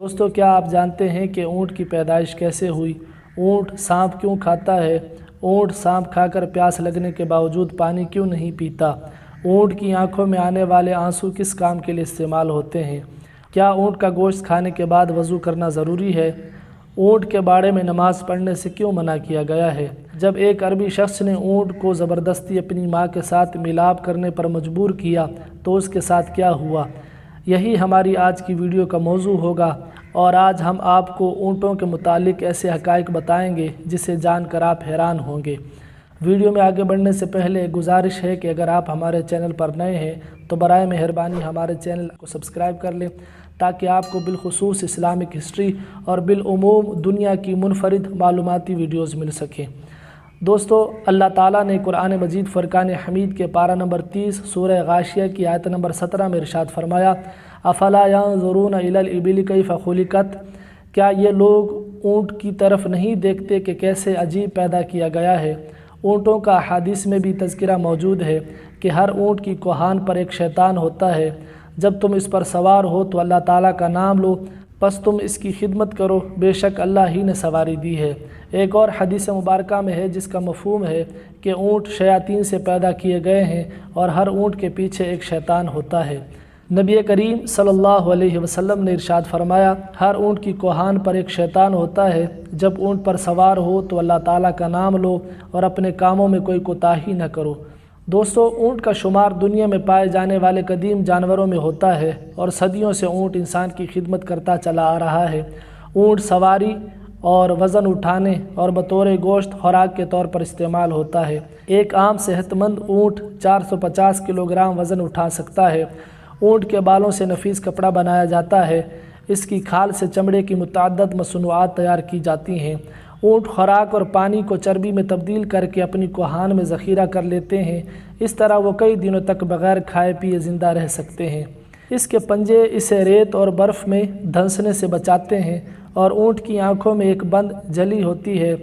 दोस्तों, क्या आप जानते हैं कि ऊँट की पैदाइश कैसे हुई? ऊँट सांप क्यों खाता है? ऊँट सांप खाकर प्यास लगने के बावजूद पानी क्यों नहीं पीता? ऊँट की आंखों में आने वाले आंसू किस काम के लिए इस्तेमाल होते हैं? क्या ऊँट का गोश्त खाने के बाद वज़ू करना ज़रूरी है? ऊँट के बाड़े में नमाज़ पढ़ने से क्यों मना किया गया है? जब एक अरबी शख्स ने ऊँट को ज़बरदस्ती अपनी माँ के साथ मिलाप करने पर मजबूर किया तो उसके साथ क्या हुआ? यही हमारी आज की वीडियो का मौजू होगा और आज हम आपको ऊँटों के मुतालिक ऐसे हक़ाइक़ बताएंगे जिसे जानकर आप हैरान होंगे। वीडियो में आगे बढ़ने से पहले गुजारिश है कि अगर आप हमारे चैनल पर नए हैं तो बराए मेहरबानी हमारे चैनल को सब्सक्राइब कर लें ताकि आपको बिलखुसूस इस्लामिक हिस्ट्री और बिलउमूम दुनिया की मुनफरिद मालूमाती वीडियोज़ मिल सकें। दोस्तों, अल्लाह ताला ने कुरान मजीद फ़ुरक़ान हमीद के पारा नंबर 30 सूरह गाशिया की आयत नंबर 17 में इरशाद फरमाया, अफ़ला यंज़ुरून इलल इबिल कैफ़ खुलिक़त, क्या ये लोग ऊँट की तरफ नहीं देखते कि कैसे अजीब पैदा किया गया है। ऊँटों का हदीस में भी तज़किरा मौजूद है कि हर ऊँट की कोहान पर एक शैतान होता है। जब तुम इस पर सवार हो तो अल्लाह ताला का नाम लो, बस तुम इसकी खिदमत करो, बेशक अल्लाह ही ने सवारी दी है। एक और हदीस मुबारका में है जिसका मफ़हूम है कि ऊँट शयातीन से पैदा किए गए हैं और हर ऊँट के पीछे एक शैतान होता है। नबी करीम सल्लल्लाहु अलैहि वसल्लम ने इरशाद फरमाया, हर ऊँट की कोहान पर एक शैतान होता है। जब ऊँट पर सवार हो तो अल्लाह ताला का नाम लो और अपने कामों में कोई कोताही न करो। दोस्तों, ऊँट का शुमार दुनिया में पाए जाने वाले कदीम जानवरों में होता है और सदियों से ऊँट इंसान की खिदमत करता चला आ रहा है। ऊँट सवारी और वज़न उठाने और बतौर गोश्त खुराक के तौर पर इस्तेमाल होता है। एक आम सेहतमंद ऊँट 450 किलोग्राम वज़न उठा सकता है। ऊँट के बालों से नफीस कपड़ा बनाया जाता है। इसकी खाल से चमड़े की मुतअद्दिद मसनूआत तैयार की जाती हैं। ऊँट खुराक और पानी को चर्बी में तब्दील करके अपनी कोहान में ज़ख़ीरा कर लेते हैं। इस तरह वो कई दिनों तक बग़ैर खाए पिए ज़िंदा रह सकते हैं। इसके पंजे इसे रेत और बर्फ़ में धंसने से बचाते हैं और ऊँट की आँखों में एक बंद झली होती है।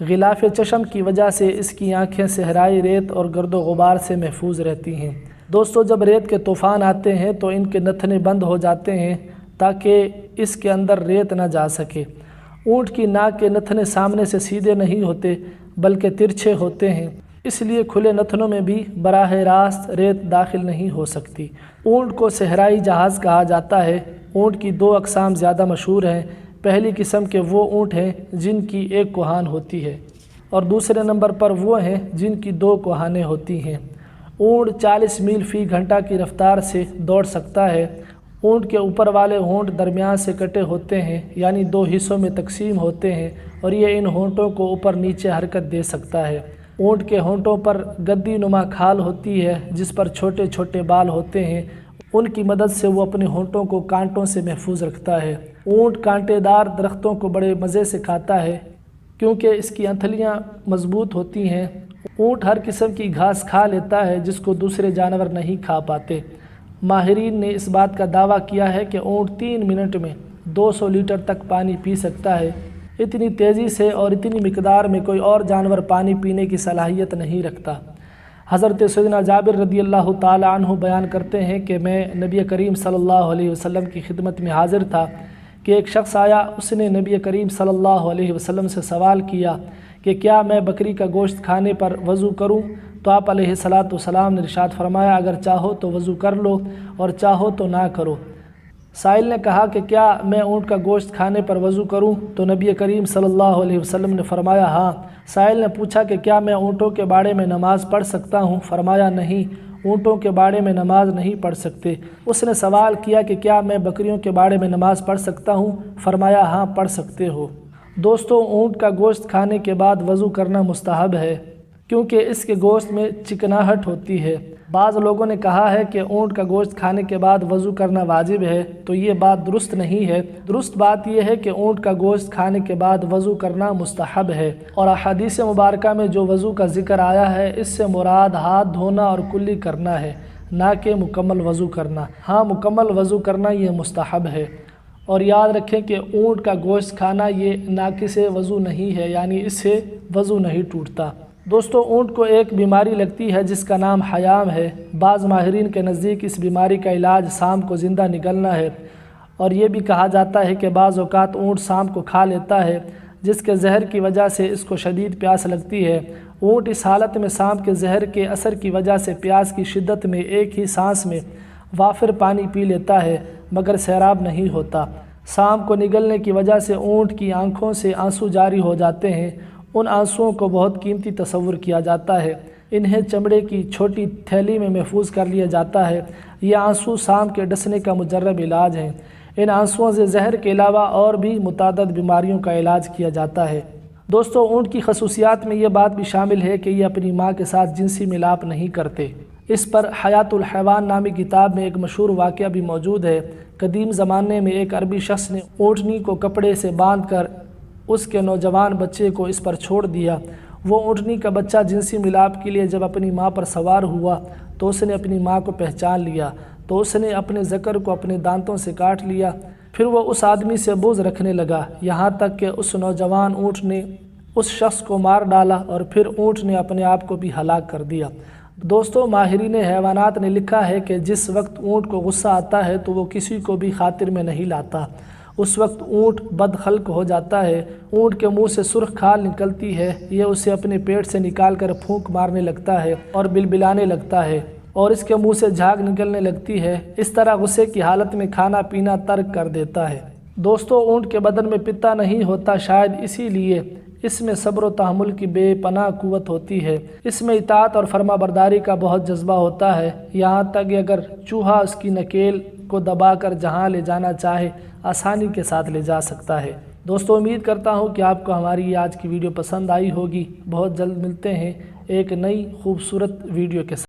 ग़िलाफ़े चश्म की वजह से इसकी आँखें सहराई रेत और गर्दो गुबार से महफूज रहती हैं। दोस्तों, जब रेत के तूफ़ान आते हैं तो इनके नथने बंद हो जाते हैं ताकि इसके अंदर रेत न जा सके। ऊँट की नाक के नथने सामने से सीधे नहीं होते बल्कि तिरछे होते हैं, इसलिए खुले नथनों में भी बराह रास्त रेत दाखिल नहीं हो सकती। ऊँट को सहराई जहाज़ कहा जाता है। ऊँट की दो अक़साम ज़्यादा मशहूर हैं। पहली किस्म के वो ऊँट हैं जिनकी एक कोहान होती है और दूसरे नंबर पर वो हैं जिनकी दो कोहानें होती हैं। ऊँट 40 मील फ़ी घंटा की रफ्तार से दौड़ सकता है। ऊँट के ऊपर वाले होंठ दरमियान से कटे होते हैं, यानी दो हिस्सों में तकसीम होते हैं और ये इन होंठों को ऊपर नीचे हरकत दे सकता है। ऊँट के होंठों पर गद्दी नुमा खाल होती है जिस पर छोटे छोटे बाल होते हैं। उनकी मदद से वो अपने होंठों को कांटों से महफूज रखता है। ऊँट कांटेदार दरख्तों को बड़े मज़े से खाता है क्योंकि इसकी अंथलियाँ मजबूत होती हैं। ऊँट हर किस्म की घास खा लेता है जिसको दूसरे जानवर नहीं खा पाते। माहिरीन ने इस बात का दावा किया है कि ऊँट 3 मिनट में 200 लीटर तक पानी पी सकता है। इतनी तेज़ी से और इतनी मिकदार में कोई और जानवर पानी पीने की सलाहियत नहीं रखता। हज़रत सैयदना जाबिर रदियल्लाहु ताला अन्हु बयान करते हैं कि मैं नबी करीम सल्लल्लाहु अलैहि वसल्लम की खिदमत में हाज़िर था कि एक शख्स आया। उसने नबी करीम सल्लल्लाहु अलैहि वसल्लम से सवाल किया कि क्या मैं बकरी का गोश्त खाने पर वज़ू करूं? तो आप अलैहिस्सलातु वस्सलाम ने इरशाद फरमाया, अगर चाहो तो वज़ू कर लो और चाहो तो ना करो। साइल ने कहा कि क्या मैं ऊँट का गोश्त खाने पर वज़ू करूं? तो नबी करीम सल्लल्लाहु अलैहि वसल्लम ने फरमाया, हाँ। साइल ने पूछा कि क्या मैं ऊँटों के बाड़े में नमाज़ पढ़ सकता हूँ? फरमाया, नहीं, ऊँटों के बाड़े में नमाज नहीं पढ़ सकते। उसने सवाल किया कि क्या मैं बकरियों के बाड़े में नमाज़ पढ़ सकता हूँ? फरमाया, हाँ, पढ़ सकते हो। दोस्तों, ऊँट का गोश्त खाने के बाद वज़ू करना मुस्तहब है क्योंकि इसके गोश्त में चिकनाहट होती है। बाज़ लोगों ने कहा है कि ऊँट का गोश्त खाने के बाद वज़ू करना वाजिब है, तो ये बात दुरुस्त नहीं है। दुरुस्त बात यह है कि ऊँट का गोश्त खाने के बाद वज़ू करना मुस्तहब है और अहादीस मुबारका में जो वज़ू का ज़िक्र आया है इससे मुराद हाथ धोना और कुल्ली करना है, ना कि मुकम्मल वज़ू करना। हाँ, मुकम्मल वज़ू करना ये मुस्तहब है। और याद रखें कि ऊँट का गोश्त खाना ये नाक़िसे वज़ू नहीं है, यानी इससे वज़ू नहीं टूटता। दोस्तों, ऊँट को एक बीमारी लगती है जिसका नाम हयाम है। बाज़ माहिरीन के नज़दीक इस बीमारी का इलाज शाम को ज़िंदा निकलना है اور یہ بھی کہا جاتا ہے کہ بعض اوقات اونٹ سانپ کو کھا لیتا ہے جس کے زہر کی وجہ سے اس کو شدید پیاس لگتی ہے۔ اونٹ اس حالت میں سانپ کے زہر کے اثر کی وجہ سے پیاس کی شدت میں ایک ہی سانس میں وافر پانی پی لیتا ہے مگر سیراب نہیں ہوتا۔ سانپ کو نگلنے کی وجہ سے اونٹ کی آنکھوں سے آنسو جاری ہو جاتے ہیں۔ ان آنسوؤں کو بہت قیمتی تصور کیا جاتا ہے۔ انہیں چمڑے کی چھوٹی تھیلی میں محفوظ کر لیا جاتا ہے۔ یہ آنسو سانپ کے ڈسنے کا مجرب علاج ہیں۔ ان آنسوؤں سے زہر کے علاوہ اور بھی متعدد بیماریوں کا علاج کیا جاتا ہے۔ دوستو، اونٹ کی خصوصیات میں یہ بات بھی شامل ہے کہ یہ اپنی ماں کے ساتھ جنسی ملاپ نہیں کرتے۔ اس پر حیات الحیوان نامی کتاب میں ایک مشہور واقعہ بھی موجود ہے۔ قدیم زمانے میں ایک عربی شخص نے اونٹنی کو کپڑے سے باندھ کر اس کے نوجوان بچے کو اس پر چھوڑ دیا۔ وہ اونٹنی کا بچہ جنسی ملاپ کے لیے جب اپنی ماں پر سوار ہوا تو اس نے اپنی ماں کو پہچان لیا، تو اس نے اپنے ذکر کو اپنے دانتوں سے کاٹ لیا۔ پھر وہ اس آدمی سے بغض رکھنے لگا، یہاں تک کہ اس نوجوان اونٹ نے اس شخص کو مار ڈالا اور پھر اونٹ نے اپنے آپ کو بھی ہلاک کر دیا۔ دوستو، ماہرین حیوانات نے لکھا ہے کہ جس وقت اونٹ کو غصہ آتا ہے تو وہ کسی کو بھی خاطر میں نہیں لاتا۔ اس وقت اونٹ بد خلق ہو جاتا ہے۔ اونٹ کے منہ سے سرخ کھال نکلتی ہے، یہ اسے اپنے پیٹ سے نکال کر پھونک مارنے لگتا ہے اور بلبلانے لگتا ہے، اور اس کے منہ سے جھاگ نکلنے لگتی ہے۔ اس طرح غصے کی حالت میں کھانا پینا ترک کر دیتا ہے۔ دوستو، اونٹ کے بدن میں پتا نہیں ہوتا، شاید اسی لیے اس میں صبر و تحمل کی بے پناہ قوت ہوتی ہے۔ اس میں اطاعت اور فرما برداری کا بہت جذبہ ہوتا ہے، یہاں تک کہ اگر چوہا اس کی نکیل کو دبا کر جہاں لے جانا چاہے آسانی کے ساتھ لے جا سکتا ہے۔ دوستو، امید کرتا ہوں کہ آپ کو ہماری یہ آج کی ویڈیو پسند آئی ہوگی۔ بہت جلد ملتے ہیں ایک نئی خوبصورت ویڈیو کے ساتھ۔